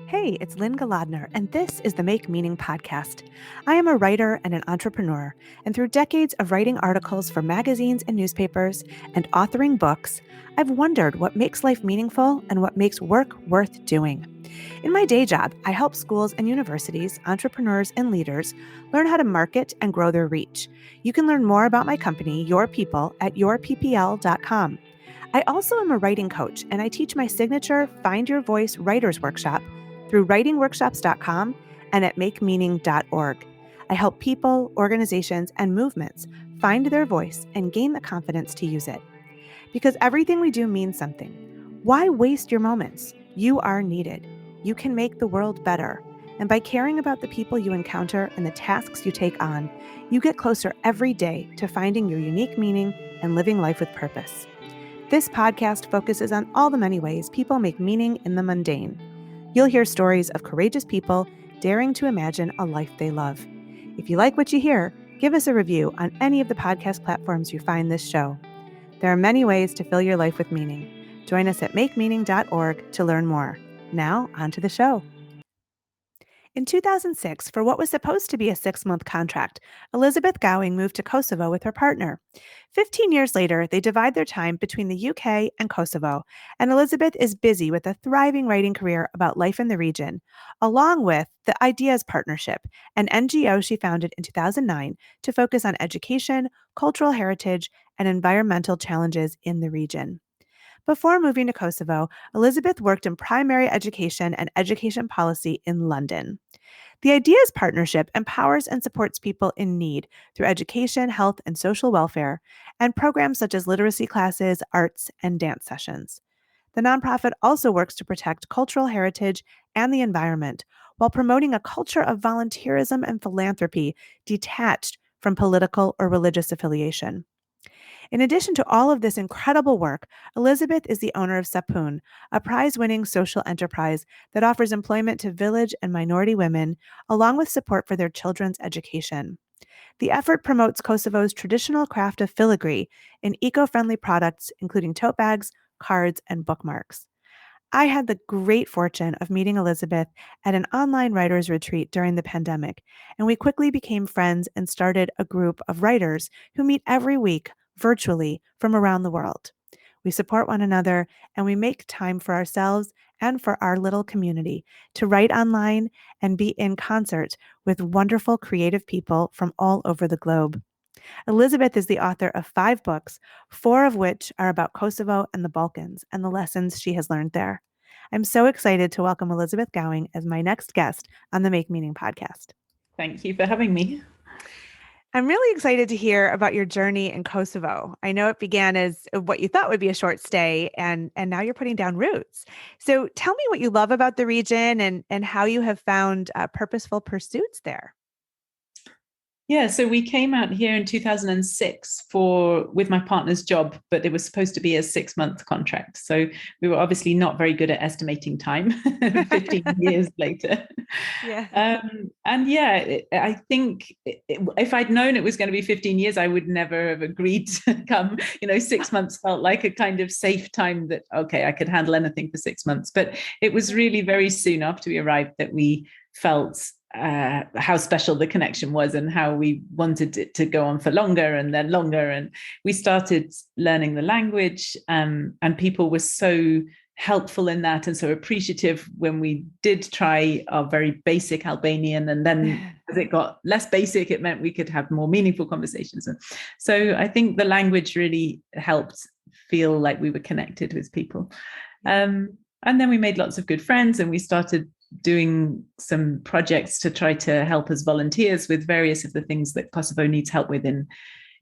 Hey, it's Lynn Galadner, and this is the Make Meaning podcast. I am a writer and an entrepreneur, and through decades of writing articles for magazines and newspapers and authoring books, I've wondered what makes life meaningful and what makes work worth doing. In my day job, I help schools and universities, entrepreneurs, and leaders learn how to market and grow their reach. You can learn more about my company, Your People, at yourppl.com. I also am a writing coach, and I teach my signature Find Your Voice Writers Workshop through writingworkshops.com and at makemeaning.org. I help people, organizations, and movements find their voice and gain the confidence to use it. Because everything we do means something. Why waste your moments? You are needed. You can make the world better. And by caring about the people you encounter and the tasks you take on, you get closer every day to finding your unique meaning and living life with purpose. This podcast focuses on all the many ways people make meaning in the mundane. You'll hear stories of courageous people daring to imagine a life they love. If you like what you hear, give us a review on any of the podcast platforms you find this show. There are many ways to fill your life with meaning. Join us at makemeaning.org to learn more. Now, on to the show. In 2006, for what was supposed to be a 6-month contract, Elizabeth Gowing moved to Kosovo with her partner. 15 years later, they divide their time between the UK and Kosovo, and Elizabeth is busy with a thriving writing career about life in the region, along with the Ideas Partnership, an NGO she founded in 2009 to focus on education, cultural heritage, and environmental challenges in the region. Before moving to Kosovo, Elizabeth worked in primary education and education policy in London. The Ideas Partnership empowers and supports people in need through education, health, and social welfare, and programs such as literacy classes, arts, and dance sessions. The nonprofit also works to protect cultural heritage and the environment while promoting a culture of volunteerism and philanthropy detached from political or religious affiliation. In addition to all of this incredible work, Elizabeth is the owner of Sapun, a prize-winning social enterprise that offers employment to village and minority women, along with support for their children's education. The effort promotes Kosovo's traditional craft of filigree in eco-friendly products, including tote bags, cards, and bookmarks. I had the great fortune of meeting Elizabeth at an online writers retreat during the pandemic, and we quickly became friends and started a group of writers who meet every week virtually from around the world. We support one another and we make time for ourselves and for our little community to write online and be in concert with wonderful creative people from all over the globe. Elizabeth is the author of 5 books, 4 of which are about Kosovo and the Balkans and the lessons she has learned there. I'm so excited to welcome Elizabeth Gowing as my next guest on the Make Meaning podcast. Thank you for having me. I'm really excited to hear about your journey in Kosovo. I know it began as what you thought would be a short stay, and now you're putting down roots. So tell me what you love about the region and how you have found purposeful pursuits there. Yeah, so we came out here in 2006 with my partner's job, but it was supposed to be a 6-month contract. So we were obviously not very good at estimating time 15 years later. Yeah. I think if I'd known it was going to be 15 years, I would never have agreed to come. 6 months felt like a kind of safe time that, okay, I could handle anything for 6 months. But it was really very soon after we arrived that we felt how special the connection was and how we wanted it to go on for longer and then longer. And we started learning the language, and people were so helpful in that and so appreciative when we did try our very basic Albanian. And then as it got less basic, it meant we could have more meaningful conversations. And so I think the language really helped feel like we were connected with people. And then we made lots of good friends, and we started doing some projects to try to help as volunteers with various of the things that Kosovo needs help with in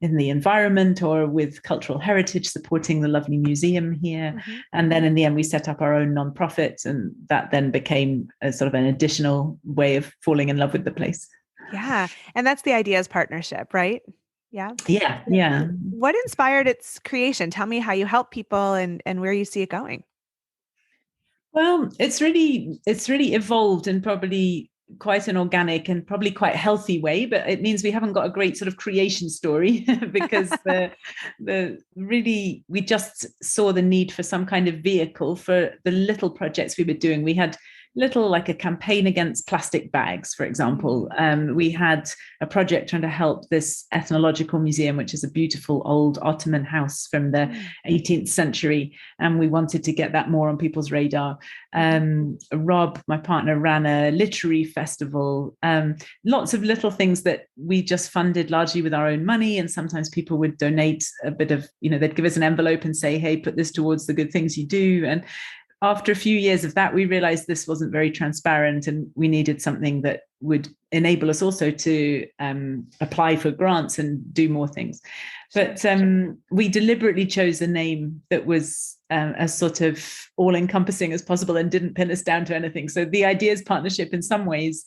the environment or with cultural heritage, supporting the lovely museum here. Mm-hmm. And then in the end, we set up our own nonprofit, and that then became a sort of an additional way of falling in love with the place. Yeah. And that's the Ideas Partnership, right? Yeah. Yeah. What inspired its creation? Tell me how you help people and where you see it going. Well, it's really evolved in probably quite an organic and probably quite healthy way, but it means we haven't got a great sort of creation story because we just saw the need for some kind of vehicle for the little projects we were doing. We had little, like a campaign against plastic bags, for example. We had a project trying to help this ethnological museum, which is a beautiful old Ottoman house from the 18th century. And we wanted to get that more on people's radar. Rob, my partner, ran a literary festival. Lots of little things that we just funded largely with our own money. And sometimes people would donate a bit of, they'd give us an envelope and say, hey, put this towards the good things you do. And after a few years of that, we realized this wasn't very transparent, and we needed something that would enable us also to apply for grants and do more things. But we deliberately chose a name that was as sort of all-encompassing as possible and didn't pin us down to anything. So the Ideas Partnership, in some ways,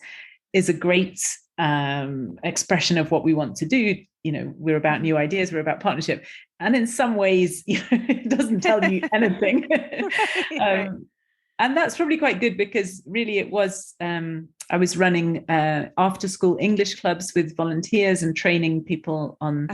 is a great expression of what we want to do. We're about new ideas, we're about partnership. And in some ways, it doesn't tell you anything. Right. And that's probably quite good, because really it was, I was running after school English clubs with volunteers and training people on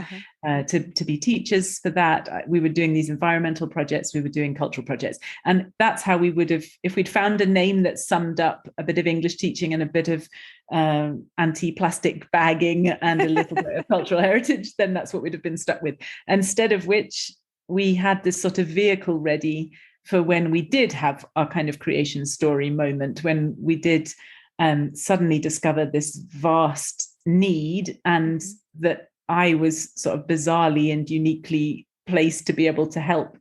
to be teachers for that. We were doing these environmental projects, we were doing cultural projects. And that's how we would have, if we'd found a name that summed up a bit of English teaching and a bit of anti-plastic bagging and a little bit of cultural heritage, then that's what we'd have been stuck with. Instead of which, we had this sort of vehicle ready for when we did have our kind of creation story moment, when we did suddenly discover this vast need, and that I was sort of bizarrely and uniquely placed to be able to help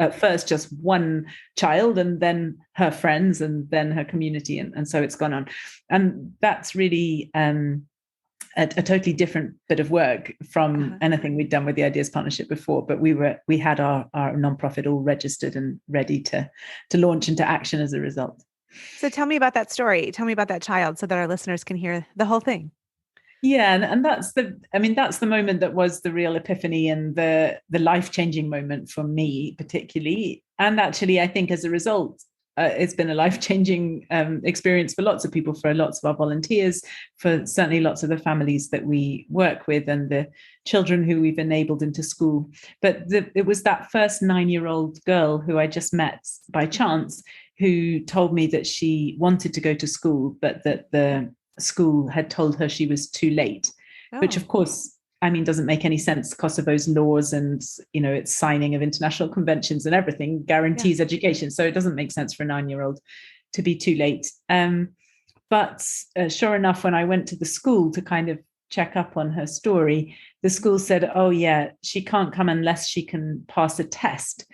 at first just one child, and then her friends, and then her community. And so it's gone on. And that's really a totally different bit of work from anything we'd done with the Ideas Partnership before. But we had our nonprofit all registered and ready to launch into action as a result. So tell me about that story. Tell me about that child, so that our listeners can hear the whole thing. Yeah, and that's the moment that was the real epiphany and the life-changing moment for me particularly. And actually, I think as a result, it's been a life-changing experience for lots of people, for lots of our volunteers, for certainly lots of the families that we work with and the children who we've enabled into school. But it was that first 9-year-old girl who I just met by chance, who told me that she wanted to go to school, but that the school had told her she was too late, which of course, doesn't make any sense. Kosovo's laws and, its signing of international conventions and everything guarantees education. So it doesn't make sense for a 9-year-old to be too late. But sure enough, when I went to the school to kind of check up on her story, the school said, oh yeah, she can't come unless she can pass a test,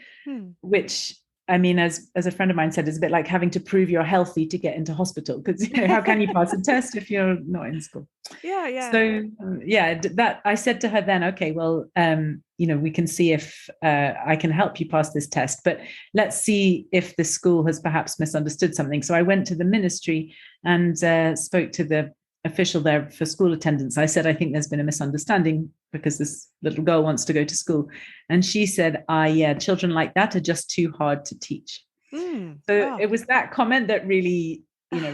which, as a friend of mine said, is a bit like having to prove you're healthy to get into hospital, because how can you pass a test if you're not in school? So that I said to her then, okay, well, we can see if I can help you pass this test, but let's see if the school has perhaps misunderstood something. So I went to the ministry and spoke to the official there for school attendance. I said, I think there's been a misunderstanding, because this little girl wants to go to school. And she said, yeah, children like that are just too hard to teach. It was that comment that really,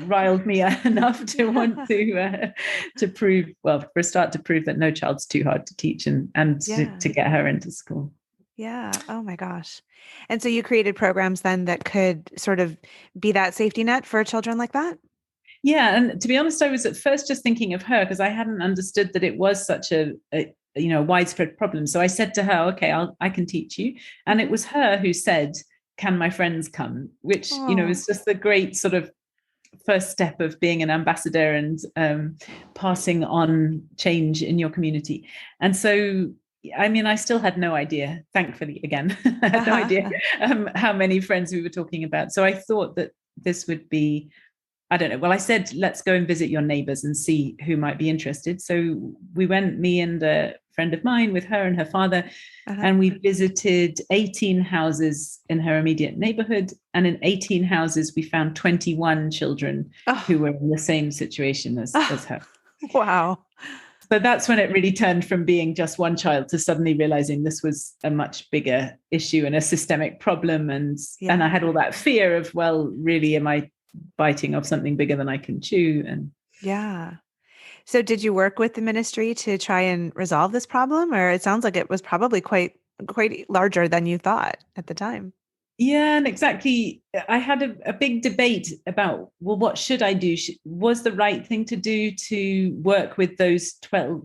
riled me enough to want to prove, well, for a start, to prove that no child's too hard to teach, and to get her into school. Yeah. Oh my gosh. And so you created programs then that could sort of be that safety net for children like that? Yeah. And to be honest, I was at first just thinking of her, because I hadn't understood that it was such a widespread problem. So I said to her, okay, I can teach you. And it was her who said, can my friends come? Which, is just the great sort of first step of being an ambassador and passing on change in your community. And so, I still had no idea, thankfully, again, I had no idea how many friends we were talking about. So I thought that this would be, I don't know. Well, I said, let's go and visit your neighbors and see who might be interested. So we went, me and a friend of mine, with her and her father, and we visited 18 houses in her immediate neighborhood. And in 18 houses, we found 21 children who were in the same situation as her. Wow. So that's when it really turned from being just one child to suddenly realizing this was a much bigger issue and a systemic problem. And I had all that fear of, well, really, am I biting off something bigger than I can chew? And so did you work with the ministry to try and resolve this problem? Or it sounds like it was probably quite larger than you thought at the time. Yeah, and exactly. I had a big debate about, well, what should I do? Was the right thing to do to work with those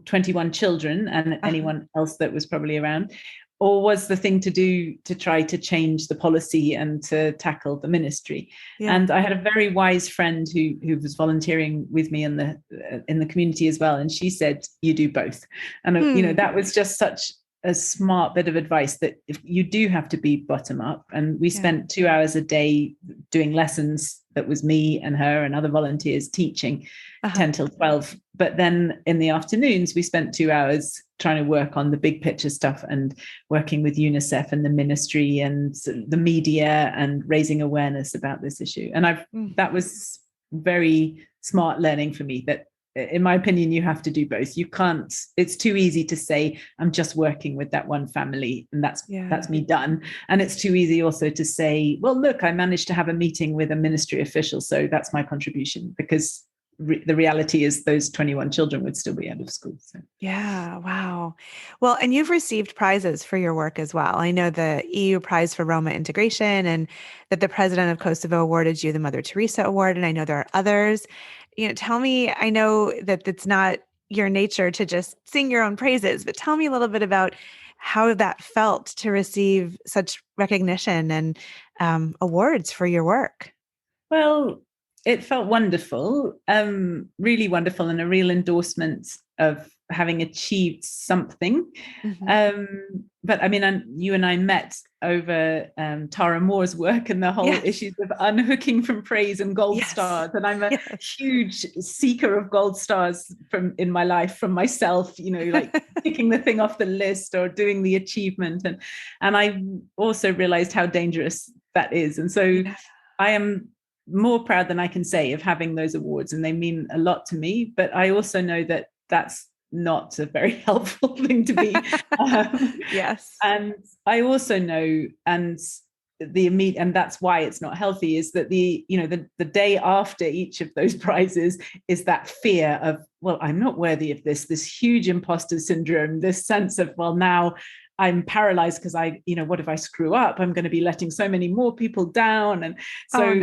21 children and Uh-huh. anyone else that was probably around? Or was the thing to do to try to change the policy and to tackle the ministry? Yeah. And I had a very wise friend who was volunteering with me in the community as well, and she said, "You do both." And Hmm. that was just such a smart bit of advice, that if you do have to be bottom up. And we Yeah. spent 2 hours a day doing lessons, that was me and her and other volunteers teaching Uh-huh. 10 till 12. But then in the afternoons, we spent 2 hours trying to work on the big picture stuff and working with UNICEF and the ministry and the media and raising awareness about this issue. And Mm. that was very smart learning for me, that in my opinion, you have to do both. You can't, it's too easy to say, I'm just working with that one family and that's Yeah. me done. And it's too easy also to say, well, look, I managed to have a meeting with a ministry official, so that's my contribution, because the reality is those 21 children would still be out of school. So. Yeah, wow. Well, and you've received prizes for your work as well. I know the EU Prize for Roma Integration, and that the president of Kosovo awarded you the Mother Teresa Award, and I know there are others. Tell me, I know that it's not your nature to just sing your own praises, but tell me a little bit about how that felt to receive such recognition and awards for your work. Well, it felt wonderful, really wonderful, and a real endorsement of having achieved something. Hmm. But I mean, you and I met over Tara Moore's work and the whole Yes. issues of unhooking from praise and gold Yes. stars. And I'm a Yes. huge seeker of gold stars from in my life, from myself, like picking the thing off the list or doing the achievement. And I also realized how dangerous that is. And so Yeah. I am more proud than I can say of having those awards, and they mean a lot to me. But I also know that that's not a very helpful thing to be. Yes. And I also know, and that's why it's not healthy, is that the day after each of those prizes is that fear of, well, I'm not worthy of this huge imposter syndrome, this sense of, well, now I'm paralyzed because what if I screw up? I'm going to be letting so many more people down. And Oh so,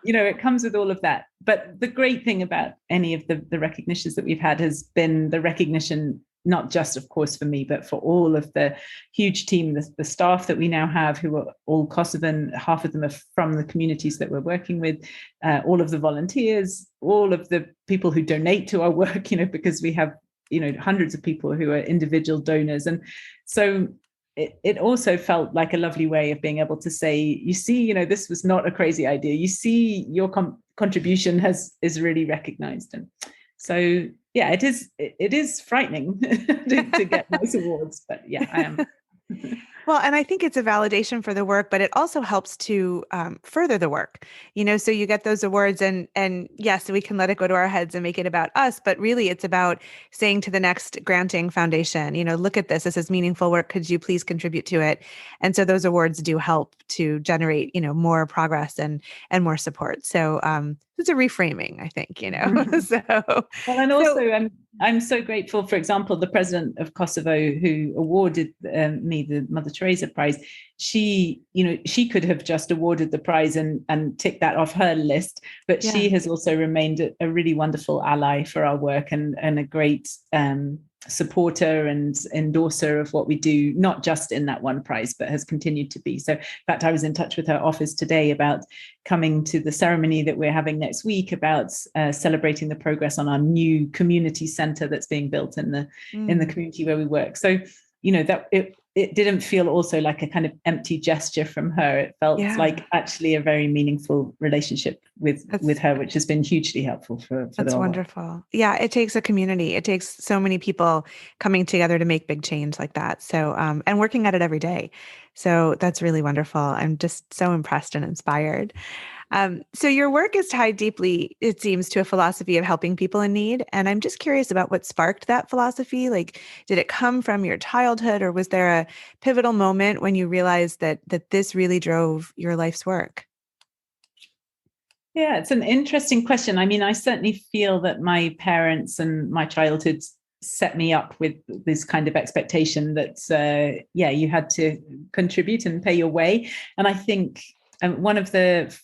no. it comes with all of that. But the great thing about any of the recognitions that we've had has been the recognition, not just, of course, for me, but for all of the huge team, the staff that we now have, who are all Kosovan. Half of them are from the communities that we're working with, all of the volunteers, all of the people who donate to our work, because we have hundreds of people who are individual donors. And so it also felt like a lovely way of being able to say, you see, this was not a crazy idea. You see, your contribution is really recognized. And so, yeah, it is frightening to get nice awards, but yeah, I am. Well, and I think it's a validation for the work, but it also helps to further the work. So you get those awards, and yes, we can let it go to our heads and make it about us, but really it's about saying to the next granting foundation, look at this. This is meaningful work. Could you please contribute to it? And so those awards do help to generate, more progress and more support. So it's a reframing, I think. So Well, and so also, I'm so grateful. For example, the president of Kosovo, who awarded me the Mother Teresa Prize, she could have just awarded the prize and ticked that off her list, but yeah. she has also remained a really wonderful ally for our work, and a great supporter and endorser of what we do, not just in that one prize, but has continued to be. So, in fact, I was in touch with her office today about coming to the ceremony that we're having next week, about celebrating the progress on our new community center that's being built in the Mm. community where we work. So, that it didn't feel also like a kind of empty gesture from her. It felt Yeah. like actually a very meaningful relationship with That's her, which has been hugely helpful for That's the work. wonderful. Yeah, it takes a community. It takes so many people coming together to make big change like that. So, and working at it every day. So that's really wonderful. I'm just so impressed and inspired. So your work is tied deeply, it seems, to a philosophy of helping people in need. And I'm just curious about what sparked that philosophy. Like, did it come from your childhood, or was there a pivotal moment when you realized that this really drove your life's work? Yeah, it's an interesting question. I mean, I certainly feel that my parents and my childhood set me up with this kind of expectation that, you had to contribute and pay your way. And I think one of the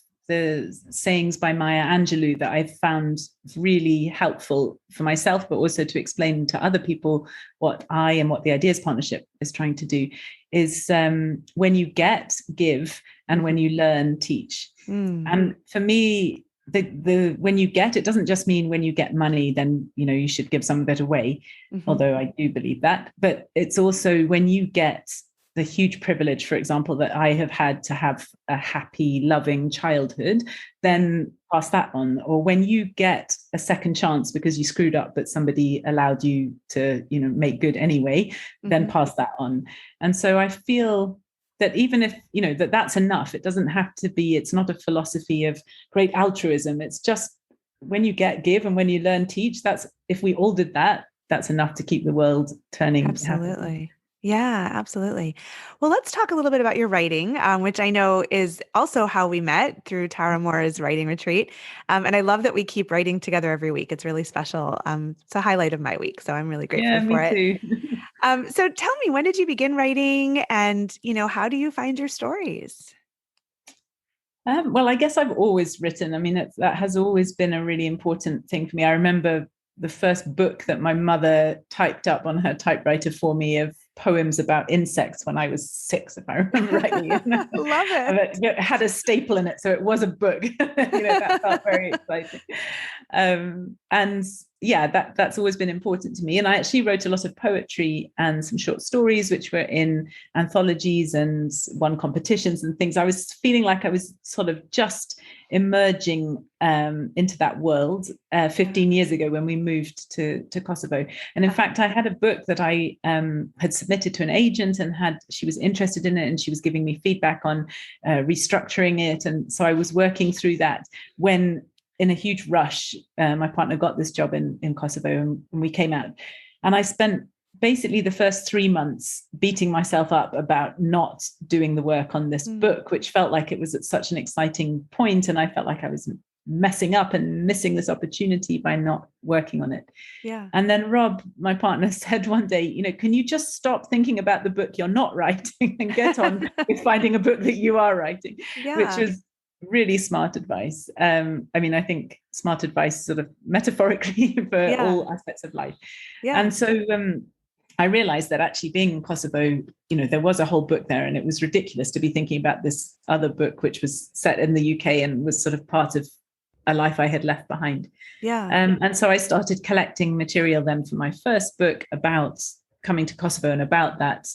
sayings by Maya Angelou that I've found really helpful for myself, but also to explain to other people what the Ideas Partnership is trying to do, is when you get, give, and when you learn, teach. And for me, the when you get, it doesn't just mean when you get money, then you should give some of it away, although I do believe that. But it's also when you get the huge privilege, for example, that I have had to have a happy, loving childhood, then pass that on. Or when you get a second chance because you screwed up, but somebody allowed you to, make good anyway, then pass that on. And so I feel that even if, that's enough, it doesn't have to be, it's not a philosophy of great altruism. It's just when you get, give, and when you learn, teach. That's, if we all did that, that's enough to keep the world turning. Absolutely. Happy. Yeah, absolutely. Well, let's talk a little bit about your writing, which I know is also how we met through Tara Moore's writing retreat. And I love that we keep writing together every week. It's really special. It's a highlight of my week, so I'm really grateful for it. Me too. So tell me, when did you begin writing, and how do you find your stories? Well, I guess I've always written. I mean, that has always been a really important thing for me. I remember the first book that my mother typed up on her typewriter for me of poems about insects when I was 6, if I remember rightly. Love it. It had a staple in it, so it was a book. That felt very exciting. And yeah, that's always been important to me. And I actually wrote a lot of poetry and some short stories, which were in anthologies and won competitions and things. I was feeling like I was sort of just emerging into that world 15 years ago when we moved to Kosovo. And in fact, I had a book that I had submitted to an agent, and she was interested in it, and she was giving me feedback on restructuring it. And so I was working through that when, in a huge rush, my partner got this job in Kosovo, and we came out. And I spent basically the first 3 months beating myself up about not doing the work on this book, which felt like it was at such an exciting point, and I felt like I was messing up and missing this opportunity by not working on it. Yeah. And then Rob, my partner, said one day, can you just stop thinking about the book you're not writing and get on with finding a book that you are writing? Yeah. Which was really smart advice. I think smart advice sort of metaphorically for all aspects of life. Yeah. And so I realized that actually being in Kosovo, there was a whole book there, and it was ridiculous to be thinking about this other book, which was set in the UK and was sort of part of a life I had left behind. Yeah. And so I started collecting material then for my first book about coming to Kosovo and about that.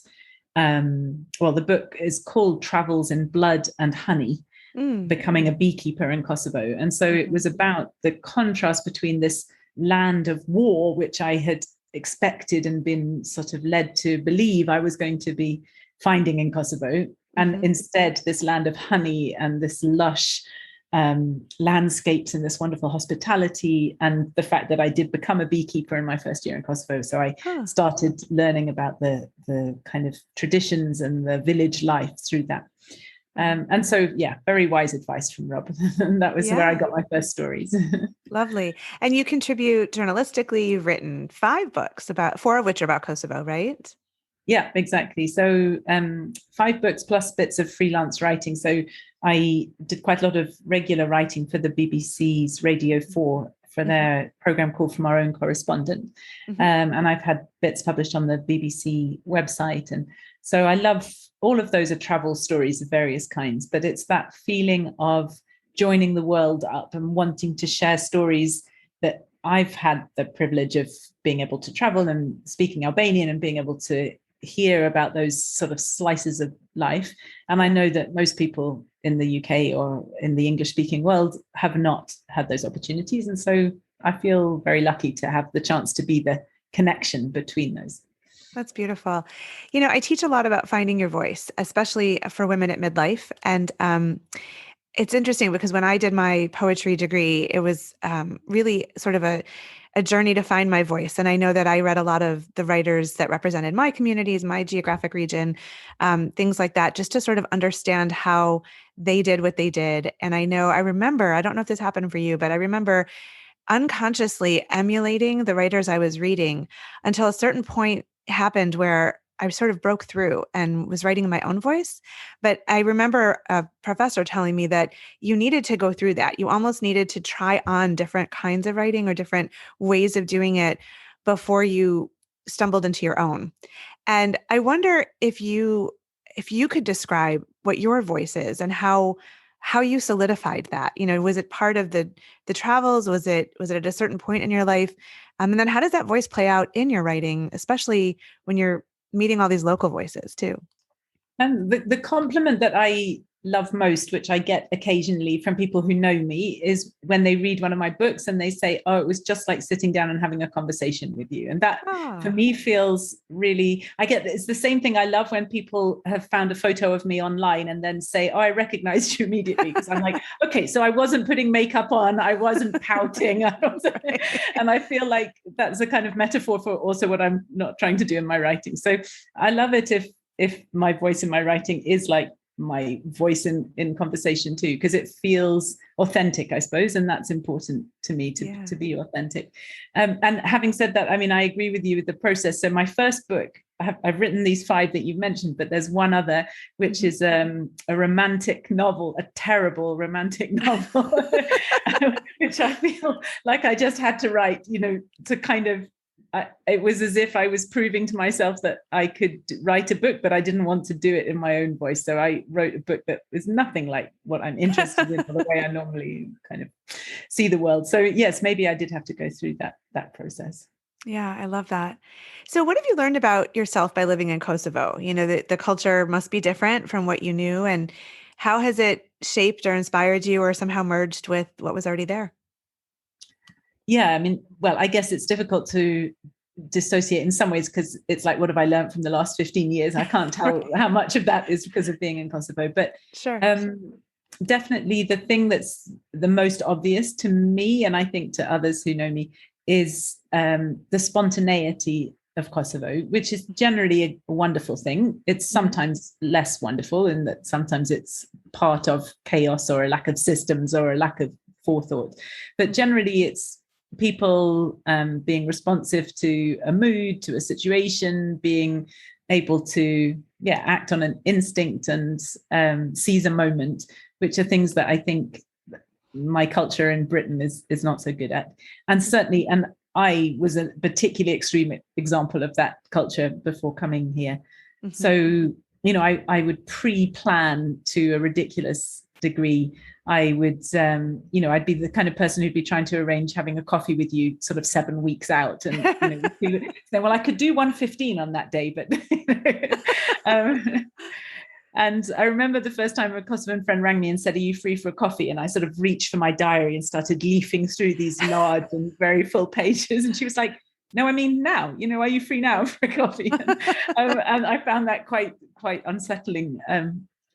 The book is called Travels in Blood and Honey, becoming a beekeeper in Kosovo. And so it was about the contrast between this land of war, which I had expected and been sort of led to believe I was going to be finding in Kosovo, and instead this land of honey and this lush landscapes and this wonderful hospitality, and the fact that I did become a beekeeper in my first year in Kosovo. So I started learning about the kind of traditions and the village life through that. And so, very wise advice from Rob. And that was where I got my first stories. Lovely. And you contribute journalistically. You've written 5 books, 4 of which are about Kosovo, right? Yeah, exactly. So 5 books plus bits of freelance writing. So I did quite a lot of regular writing for the BBC's Radio 4 for their program called From Our Own Correspondent. And I've had bits published on the BBC website. And so I love all of those are travel stories of various kinds, but it's that feeling of joining the world up and wanting to share stories that I've had the privilege of being able to travel and speaking Albanian and being able to hear about those sort of slices of life. And I know that most people in the UK or in the English speaking world have not had those opportunities. And so I feel very lucky to have the chance to be the connection between those. That's beautiful. I teach a lot about finding your voice, especially for women at midlife. And it's interesting because when I did my poetry degree, it was really sort of a journey to find my voice. And I know that I read a lot of the writers that represented my communities, my geographic region, things like that, just to sort of understand how they did what they did. And I remember, I don't know if this happened for you, but I remember unconsciously emulating the writers I was reading until a certain point happened where I sort of broke through and was writing in my own voice. But I remember a professor telling me that you needed to go through that. You almost needed to try on different kinds of writing or different ways of doing it before you stumbled into your own. And I wonder if you could describe what your voice is and how you solidified that. You know, was it part of the travels? Was it at a certain point in your life? And then how does that voice play out in your writing, especially when you're meeting all these local voices too? And the compliment that I love most, which I get occasionally from people who know me, is when they read one of my books and they say, "Oh, it was just like sitting down and having a conversation with you." And that for Ah, me feels really, I get it's the same thing I love when people have found a photo of me online and then say, "Oh, I recognized you immediately." Because I'm like, okay, so I wasn't putting makeup on, I wasn't pouting. And I feel like that's a kind of metaphor for also what I'm not trying to do in my writing. So I love it if my voice in my writing is like my voice in conversation too, because it feels authentic, I suppose, and that's important to me yeah. to be authentic. And having said that, I mean, I agree with you with the process. So my first book, I've written these 5 that you've mentioned, but there's one other which is a romantic novel, a terrible romantic novel, which I feel like I just had to write, you know, to kind of it was as if I was proving to myself that I could write a book, but I didn't want to do it in my own voice. So I wrote a book that was nothing like what I'm interested in, or the way I normally kind of see the world. So yes, maybe I did have to go through that process. Yeah, I love that. So, what have you learned about yourself by living in Kosovo? You know, the culture must be different from what you knew. And how has it shaped or inspired you or somehow merged with what was already there? Yeah, I mean, well, I guess it's difficult to dissociate in some ways because it's like, what have I learned from the last 15 years? I can't tell Right. how much of that is because of being in Kosovo, but Sure. um, definitely the thing that's the most obvious to me, and I think to others who know me, is the spontaneity of Kosovo, which is generally a wonderful thing. It's Mhm. sometimes less wonderful in that sometimes it's part of chaos or a lack of systems or a lack of forethought. But generally, it's people being responsive to a mood, to a situation, being able to act on an instinct and seize a moment, which are things that I think my culture in Britain is not so good at. And certainly, and I was a particularly extreme example of that culture before coming here. So, Mhm. I would pre-plan to a ridiculous degree. I would, I'd be the kind of person who'd be trying to arrange having a coffee with you sort of 7 weeks out. And, say, well, I could do 1:15 on that day, but, um, and I remember the first time a Kosovan friend rang me and said, "Are you free for a coffee?" And I sort of reached for my diary and started leafing through these large and very full pages. And she was like, "No, I mean now. Are you free now for a coffee?" And I found that quite unsettling.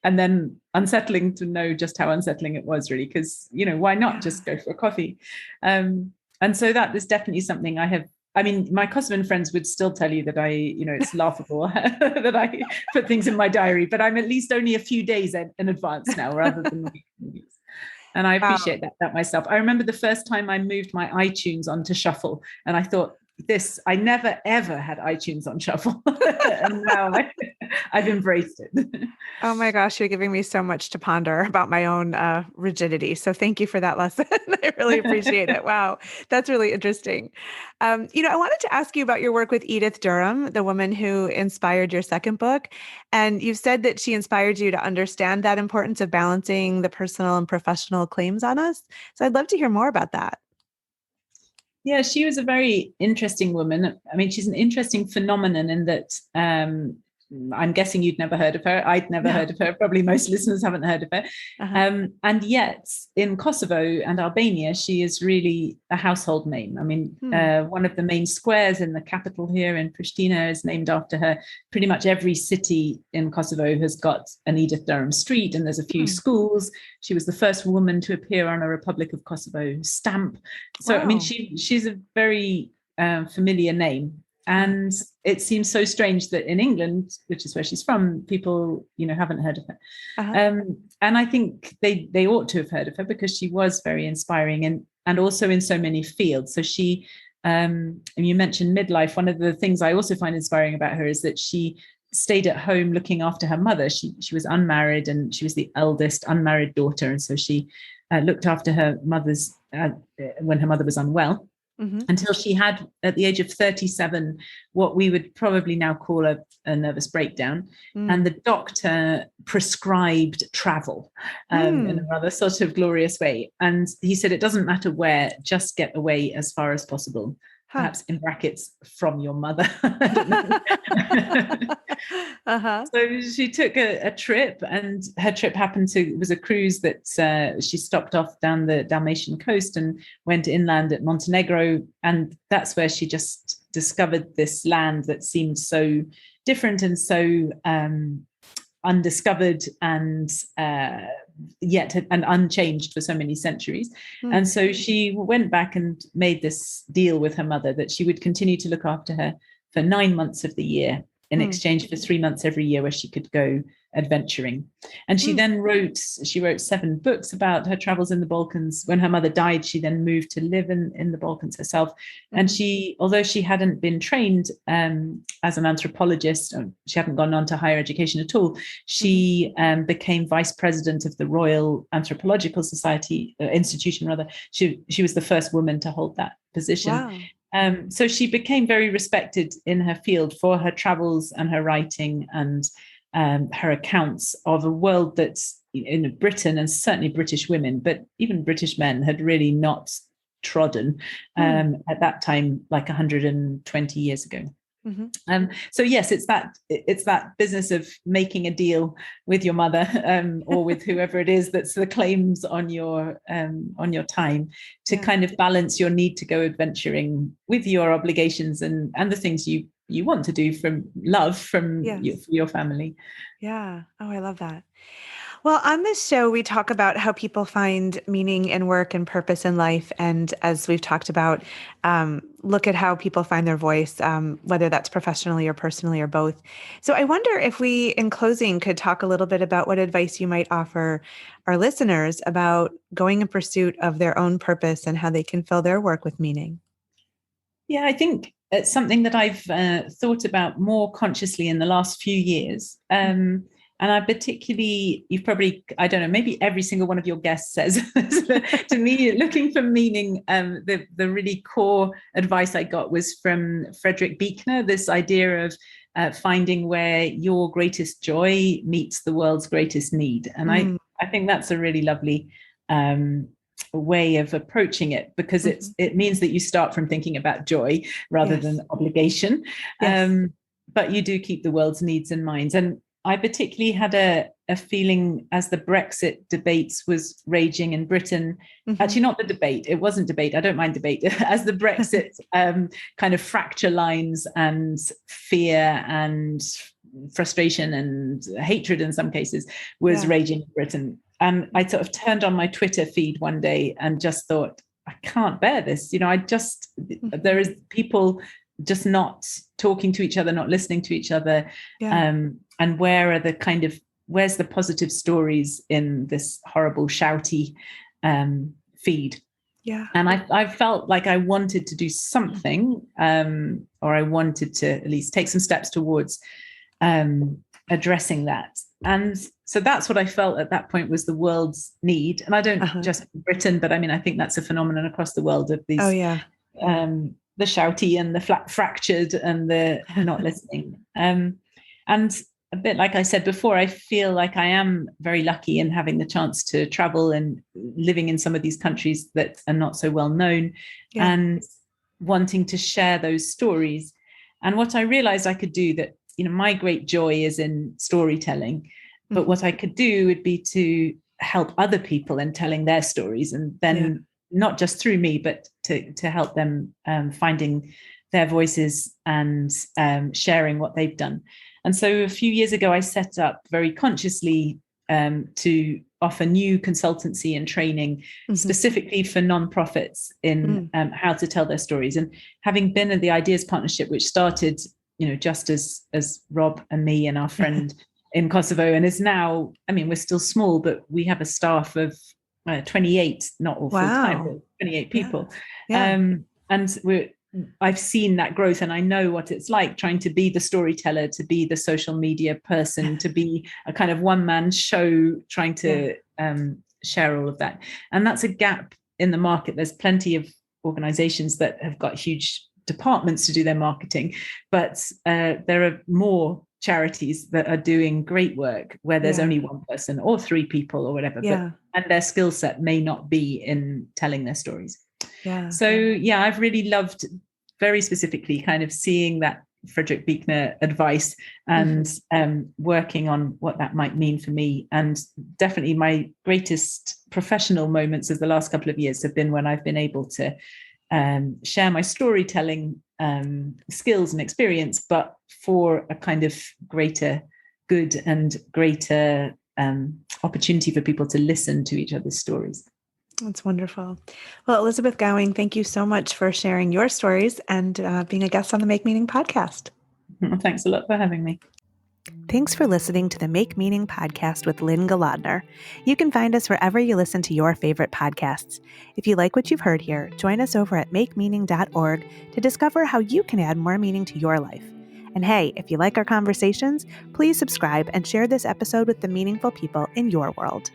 And then unsettling to know just how unsettling it was, really, because why not Yeah. just go for a coffee? And so that is definitely something I have. I mean, my Kosovan friends would still tell you that it's laughable that I put things in my diary, but I'm at least only a few days in advance now rather than weeks. And I Wow. appreciate that myself. I remember the first time I moved my iTunes onto Shuffle, and I thought, I never ever had iTunes on Shuffle. And now I've embraced it. Oh my gosh, you're giving me so much to ponder about my own rigidity. So thank you for that lesson. I really appreciate it. Wow, that's really interesting. I wanted to ask you about your work with Edith Durham, the woman who inspired your second book. And you've said that she inspired you to understand that importance of balancing the personal and professional claims on us. So I'd love to hear more about that. Yeah, she was a very interesting woman. I mean, she's an interesting phenomenon in that I'm guessing you'd never heard of her. I'd never No. heard of her. Probably most listeners haven't heard of her. Uh-huh. And yet, in Kosovo and Albania, she is really a household name. I mean, Hmm. one of the main squares in the capital here in Pristina is named after her. Pretty much every city in Kosovo has got an Edith Durham street, and there's a few Hmm. schools. She was the first woman to appear on a Republic of Kosovo stamp. So, I mean, Wow. she's a very familiar name. Uh-huh. And it seems so strange that in England, which is where she's from, people, haven't heard of her. Uh-huh. And I think they ought to have heard of her because she was very inspiring. and also in so many fields. So she, and you mentioned midlife. One of the things I also find inspiring about her is that she stayed at home looking after her mother. She was unmarried, and she was the eldest unmarried daughter. And so she looked after her mother's when her mother was unwell. Mm-hmm. Until she had, at the age of 37, what we would probably now call a nervous breakdown. And the doctor prescribed travel in a rather sort of glorious way. And he said, it doesn't matter where, just get away as far as possible. Perhaps in brackets, from your mother. So she took a trip, and her trip it was a cruise that she stopped off down the Dalmatian coast and went inland at Montenegro. And that's where she just discovered this land that seemed so different and so undiscovered and yet and unchanged for so many centuries. And so she went back and made this deal with her mother that she would continue to look after her for 9 months of the year in exchange for 3 months every year where she could go adventuring. And she then wrote 7 books about her travels in the Balkans. When her mother died, she then moved to live in the Balkans herself. And she, although she hadn't been trained as an anthropologist, she hadn't gone on to higher education at all, she became vice president of the Royal Anthropological Society institution, rather. She was the first woman to hold that position. Wow. So she became very respected in her field for her travels and her writing and her accounts of a world that's in Britain, and certainly British women, but even British men, had really not trodden at that time, like 120 years ago. So yes, it's that business of making a deal with your mother or with whoever it is that's the claims on your time to kind of balance your need to go adventuring with your obligations and the things you want to do from love from your family. Yeah. Oh, I love that. Well, on this show, we talk about how people find meaning in work and purpose in life. And as we've talked about, look at how people find their voice, whether that's professionally or personally or both. So I wonder if we, in closing, could talk a little bit about what advice you might offer our listeners about going in pursuit of their own purpose and how they can fill their work with meaning. Yeah, I think it's something that I've thought about more consciously in the last few years. And I particularly, you've probably, I don't know, maybe every single one of your guests says to me, looking for meaning, the really core advice I got was from Frederick Buechner, this idea of finding where your greatest joy meets the world's greatest need. And I think that's a really lovely way of approaching it, because it means that you start from thinking about joy rather than obligation. But you do keep the world's needs in mind. And I particularly had a feeling as the Brexit debates was raging in Britain, actually not the debate, it wasn't debate, I don't mind debate, as the Brexit kind of fracture lines and fear and frustration and hatred in some cases was raging in Britain. And I sort of turned on my Twitter feed one day and just thought, I can't bear this. There is people just not talking to each other, not listening to each other. And where's the positive stories in this horrible shouty feed? Yeah. And I felt like I wanted to do something, or I wanted to at least take some steps towards addressing that. And so that's what I felt at that point was the world's need. And I don't just Britain, but I mean, I think that's a phenomenon across the world of these, the shouty and the fractured and the not listening. And a bit like I said before, I feel like I am very lucky in having the chance to travel and living in some of these countries that are not so well known and wanting to share those stories. And what I realized I could do that, my great joy is in storytelling, but what I could do would be to help other people in telling their stories, and then not just through me, but to help them finding their voices and sharing what they've done. And so a few years ago, I set up very consciously to offer new consultancy and training specifically for nonprofits in how to tell their stories. And having been in the Ideas Partnership, which started, just as Rob and me and our friend in Kosovo, and is now, we're still small, but we have a staff of 28, not all full time, Wow. but 28 Yeah. people. Yeah. And I've seen that growth, and I know what it's like trying to be the storyteller, to be the social media person, to be a kind of one-man show, trying to share all of that. And that's a gap in the market. There's plenty of organizations that have got huge departments to do their marketing, but there are more charities that are doing great work where there's only one person or three people or whatever, but and their skill set may not be in telling their stories. So I've really loved, very specifically, kind of seeing that Frederick Buechner advice and working on what that might mean for me. And definitely my greatest professional moments of the last couple of years have been when I've been able to share my storytelling skills and experience, but for a kind of greater good and greater opportunity for people to listen to each other's stories. That's wonderful. Well, Elizabeth Gowing, thank you so much for sharing your stories and being a guest on the Make Meaning podcast. Thanks a lot for having me. Thanks for listening to the Make Meaning podcast with Lynne Golodner. You can find us wherever you listen to your favorite podcasts. If you like what you've heard here, join us over at makemeaning.org to discover how you can add more meaning to your life. And hey, if you like our conversations, please subscribe and share this episode with the meaningful people in your world.